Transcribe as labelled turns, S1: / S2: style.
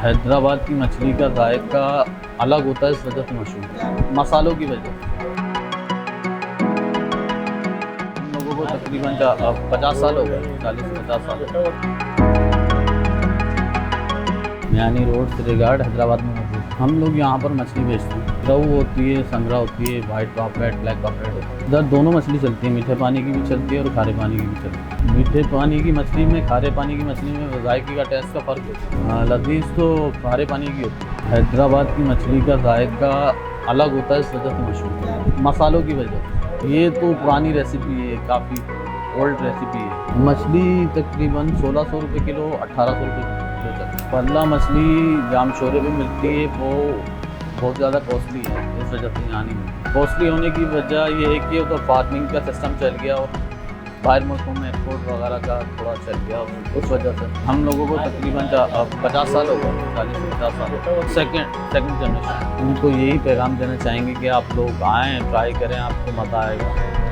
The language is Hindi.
S1: हैदराबाद की मछली का जायका अलग होता है, इस वजह से मशहूर है, मसालों की वजह से। हम लोगों को तकरीबन 50 साल हो गए, 40 से 50 साल। मियानी रोड श्रीगढ़ हैदराबाद में मौजूद है। हम लोग यहाँ पर मछली बेचते हैं। रोहू होती है, संगरा होती है, वाइट पॉपलेट, ब्लैक पॉपलेट होती है। इधर दोनों मछली चलती है, मीठे पानी की भी चलती है और खारे पानी की भी चलती है। मीठे पानी की मछली में खारे पानी की मछली में जायके का टेस्ट का फ़र्क होता है। लजीज तो खारे पानी की होती है। हैदराबाद की मछली का जायका अलग होता है, इस वजह से मशहूर है, मसालों की वजह से। ये तो पुरानी रेसिपी है, काफ़ी ओल्ड रेसिपी है। मछली तकरीबन 1600 रुपये किलो, 1800 रुपये किलो तक। पल्ला मछली जामशोरे पे मिलती है, वो बहुत ज़्यादा कॉस्टली है, इस वजह से यहाँ नहीं मिलती। कॉस्टली होने की वजह ये है कि तो फार्मिंग का सिस्टम चल गया और बाहर मुल्कों में एक्सपोर्ट वगैरह का थोड़ा चल गया, उस वजह से हम लोगों को तकरीबन 50 साल हो गए, 40 से 50 साल। Second generation. उनको यही पैगाम देना चाहेंगे कि आप लोग आएँ, ट्राई करें, आपको मज़ा आएगा।